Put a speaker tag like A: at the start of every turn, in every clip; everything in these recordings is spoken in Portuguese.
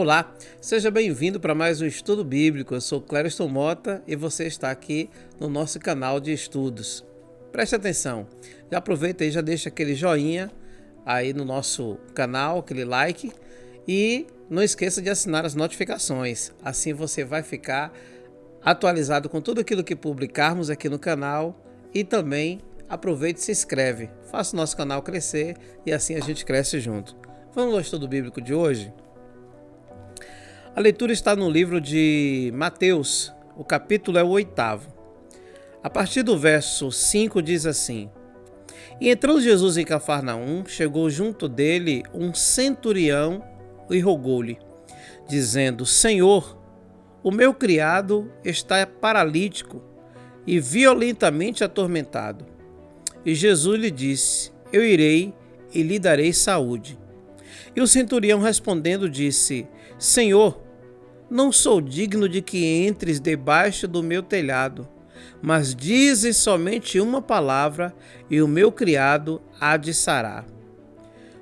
A: Olá, seja bem-vindo para mais um estudo bíblico. Eu sou Clériston Mota e você está aqui no nosso canal de estudos. Preste atenção, já aproveita e já deixa aquele joinha aí no nosso canal, aquele like, e não esqueça de assinar as notificações. Assim você vai ficar atualizado com tudo aquilo que publicarmos aqui no canal e também aproveite e se inscreve. Faça o nosso canal crescer e assim a gente cresce junto. Vamos ao estudo bíblico de hoje? A leitura está no livro de Mateus, o capítulo é o 8º. A partir do verso 5 diz assim: E entrando Jesus em Cafarnaum, chegou junto dele um centurião e rogou-lhe, dizendo: Senhor, o meu criado está paralítico e violentamente atormentado. E Jesus lhe disse: Eu irei e lhe darei saúde. E o centurião respondendo disse: Senhor, não sou digno de que entres debaixo do meu telhado, mas dizes somente uma palavra e o meu criado há de sarar.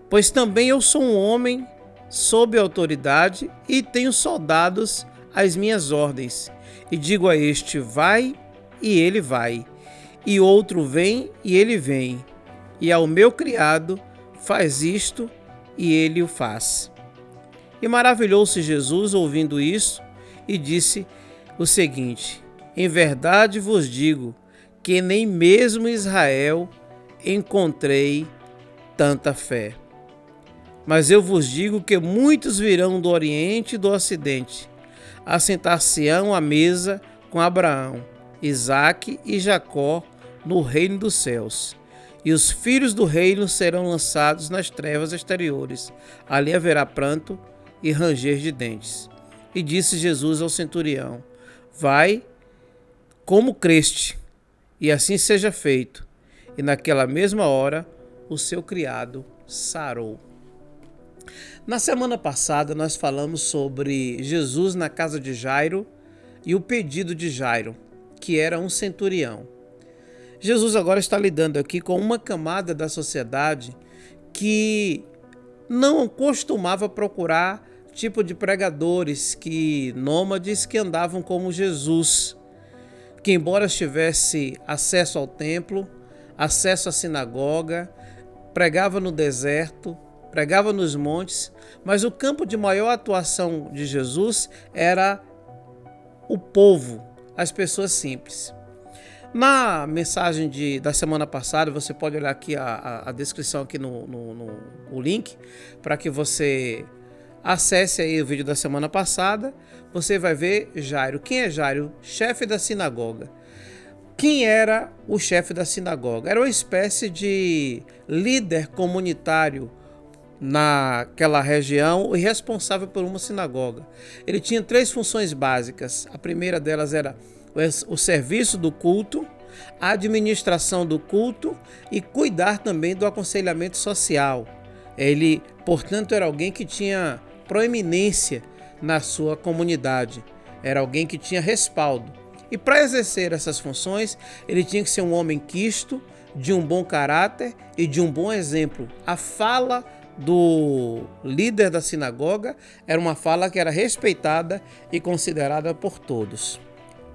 A: Pois também eu sou um homem sob autoridade e tenho soldados às minhas ordens. E digo a este: vai, e ele vai, e outro: vem, e ele vem, e ao meu criado: faz isto, e ele o faz. E maravilhou-se Jesus ouvindo isso e disse o seguinte: Em verdade vos digo que nem mesmo em Israel encontrei tanta fé. Mas eu vos digo que muitos virão do Oriente e do Ocidente, assentar-se-ão à mesa com Abraão, Isaque e Jacó no reino dos céus. E os filhos do reino serão lançados nas trevas exteriores. Ali haverá pranto e ranger de dentes. E disse Jesus ao centurião: Vai, como creste, e assim seja feito. E naquela mesma hora o seu criado sarou. Na semana passada nós falamos sobre Jesus na casa de Jairo e o pedido de Jairo, que era um centurião. Jesus agora está lidando aqui com uma camada da sociedade que não costumava procurar tipo de pregadores, nômades que andavam como Jesus, que embora tivesse acesso ao templo, acesso à sinagoga, pregava no deserto, pregava nos montes, mas o campo de maior atuação de Jesus era o povo, as pessoas simples. Na mensagem da semana passada, você pode olhar aqui a descrição aqui no link, para que você acesse aí o vídeo da semana passada. Você vai ver Jairo. Quem é Jairo? Chefe da sinagoga. Quem era o chefe da sinagoga? Era uma espécie de líder comunitário naquela região e responsável por uma sinagoga. Ele tinha 3 funções básicas. A primeira delas era o serviço do culto, a administração do culto e cuidar também do aconselhamento social. Ele, portanto, era alguém que tinha proeminência na sua comunidade, era alguém que tinha respaldo. E para exercer essas funções, ele tinha que ser um homem quisto, de um bom caráter e de um bom exemplo. A fala do líder da sinagoga era uma fala que era respeitada e considerada por todos.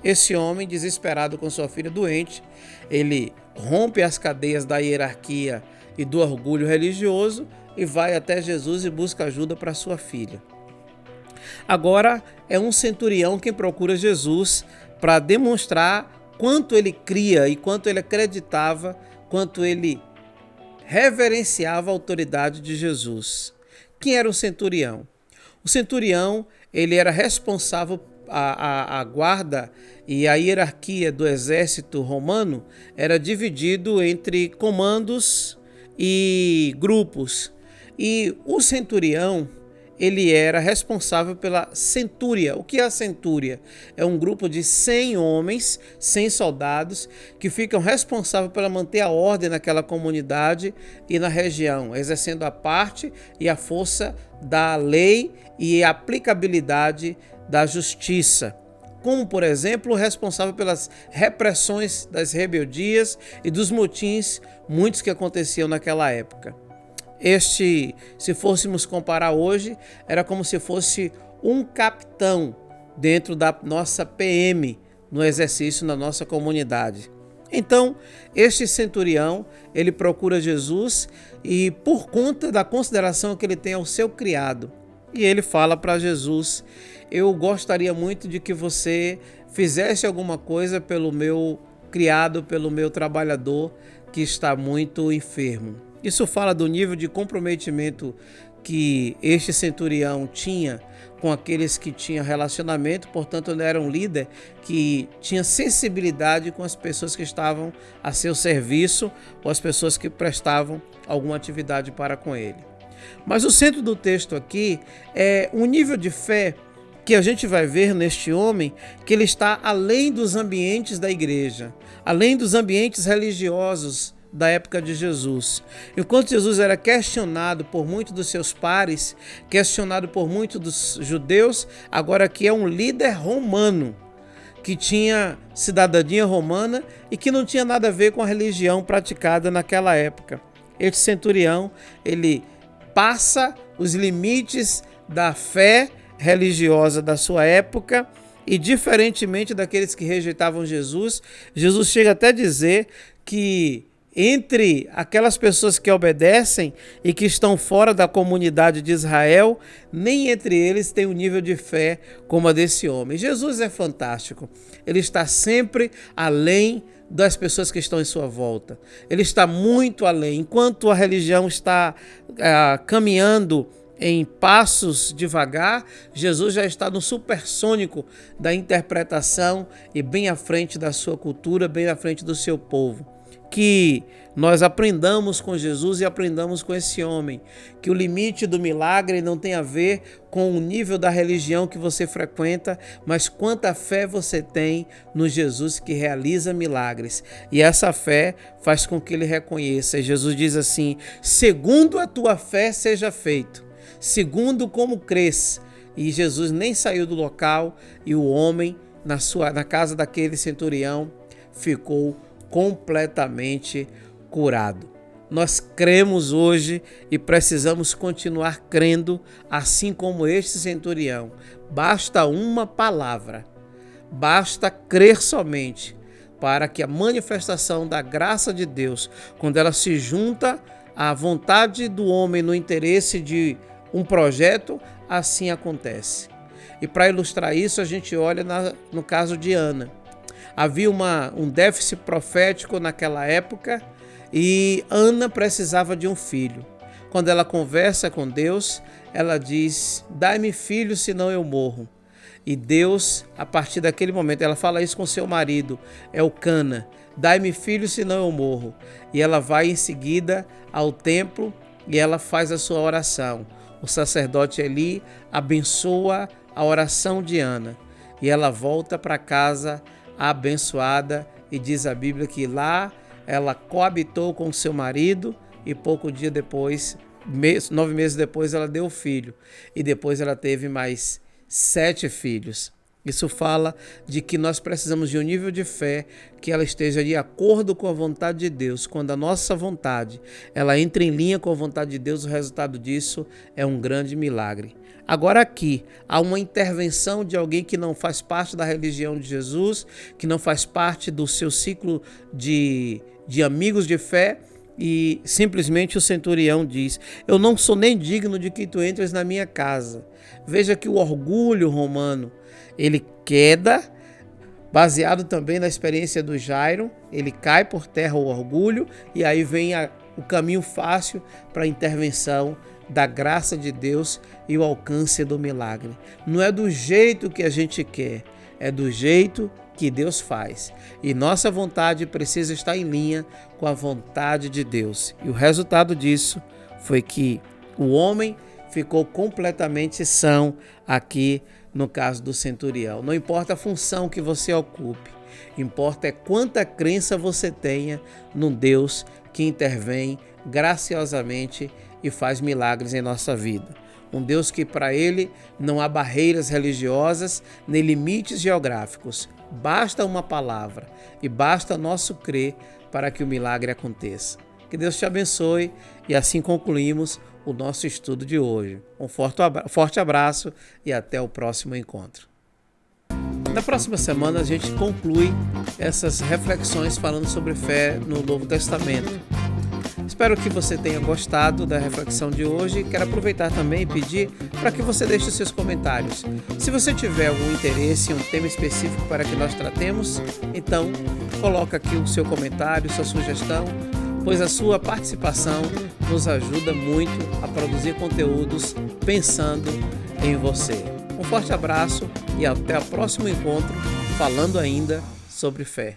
A: Esse homem, desesperado com sua filha doente, ele rompe as cadeias da hierarquia e do orgulho religioso e vai até Jesus e busca ajuda para sua filha. Agora é um centurião quem procura Jesus para demonstrar quanto ele cria e quanto ele acreditava, quanto ele reverenciava a autoridade de Jesus. Quem era o centurião? O centurião, ele era responsável a guarda e a hierarquia do exército romano era dividido entre comandos e grupos. E o centurião, ele era responsável pela centúria. O que é a centúria? É um grupo de 100 homens, 100 soldados, que ficam responsáveis por manter a ordem naquela comunidade e na região, exercendo a parte e a força da lei e a aplicabilidade da justiça, como, por exemplo, o responsável pelas repressões das rebeldias e dos motins, muitos que aconteciam naquela época. se fôssemos comparar hoje, era como se fosse um capitão dentro da nossa PM, no exercício na nossa comunidade. Então, este centurião, ele procura Jesus e por conta da consideração que ele tem ao seu criado, e ele fala para Jesus: eu gostaria muito de que você fizesse alguma coisa pelo meu criado, pelo meu trabalhador que está muito enfermo. Isso fala do nível de comprometimento que este centurião tinha com aqueles que tinham relacionamento, portanto ele era um líder que tinha sensibilidade com as pessoas que estavam a seu serviço ou as pessoas que prestavam alguma atividade para com ele. Mas o centro do texto aqui é um nível de fé que a gente vai ver neste homem, que ele está além dos ambientes da igreja, além dos ambientes religiosos da época de Jesus. Enquanto Jesus era questionado por muitos dos seus pares, questionado por muitos dos judeus, agora aqui é um líder romano, que tinha cidadania romana e que não tinha nada a ver com a religião praticada naquela época. Este centurião, ele passa os limites da fé religiosa da sua época e, diferentemente daqueles que rejeitavam Jesus, Jesus chega até a dizer que entre aquelas pessoas que obedecem e que estão fora da comunidade de Israel, nem entre eles tem um nível de fé como a desse homem. Jesus é fantástico. Ele está sempre além das pessoas que estão em sua volta. Ele está muito além. Enquanto a religião está caminhando em passos devagar, Jesus já está no supersônico da interpretação e bem à frente da sua cultura, bem à frente do seu povo. Que nós aprendamos com Jesus e aprendamos com esse homem, que o limite do milagre não tem a ver com o nível da religião que você frequenta, mas quanta fé você tem no Jesus que realiza milagres. E essa fé faz com que ele reconheça. E Jesus diz assim: segundo a tua fé seja feito, segundo como crês. E Jesus nem saiu do local e o homem, na casa daquele centurião, ficou completamente curado. Nós cremos hoje e precisamos continuar crendo, assim como este centurião. Basta uma palavra, basta crer somente para que a manifestação da graça de Deus, quando ela se junta à vontade do homem no interesse de um projeto, assim acontece. E para ilustrar isso, a gente olha no caso de Ana. Havia um déficit profético naquela época e Ana precisava de um filho. Quando ela conversa com Deus, ela diz: dai-me filho, senão eu morro. E Deus, a partir daquele momento, ela fala isso com seu marido, Elcana: dai-me filho, senão eu morro. E ela vai em seguida ao templo e ela faz a sua oração. O sacerdote Eli abençoa a oração de Ana e ela volta para casa abençoada, e diz a Bíblia que lá ela coabitou com seu marido e pouco dia depois, 9 meses depois, ela deu filho e depois ela teve mais 7 filhos. Isso fala de que nós precisamos de um nível de fé que ela esteja de acordo com a vontade de Deus. Quando a nossa vontade ela entra em linha com a vontade de Deus, o resultado disso é um grande milagre. Agora aqui há uma intervenção de alguém que não faz parte da religião de Jesus, que não faz parte do seu ciclo de amigos de fé, e simplesmente o centurião diz: eu não sou nem digno de que tu entres na minha casa. Veja que o orgulho romano, ele queda, baseado também na experiência do Jairo, ele cai por terra o orgulho e aí vem o caminho fácil para a intervenção da graça de Deus e o alcance do milagre. Não é do jeito que a gente quer, é do jeito que Deus faz. E nossa vontade precisa estar em linha com a vontade de Deus. E o resultado disso foi que o homem ficou completamente são aqui no caso do centurião. Não importa a função que você ocupe, importa é quanta crença você tenha num Deus que intervém graciosamente e faz milagres em nossa vida. Um Deus que para ele não há barreiras religiosas nem limites geográficos. Basta uma palavra e basta nosso crer para que o milagre aconteça. Que Deus te abençoe e assim concluímos o nosso estudo de hoje. Um forte abraço e até o próximo encontro. Na próxima semana a gente conclui essas reflexões falando sobre fé no Novo Testamento. Espero que você tenha gostado da reflexão de hoje e quero aproveitar também e pedir para que você deixe seus comentários. Se você tiver algum interesse em um tema específico para que nós tratemos, então coloca aqui o seu comentário, sua sugestão, pois a sua participação nos ajuda muito a produzir conteúdos pensando em você. Um forte abraço e até o próximo encontro falando ainda sobre fé.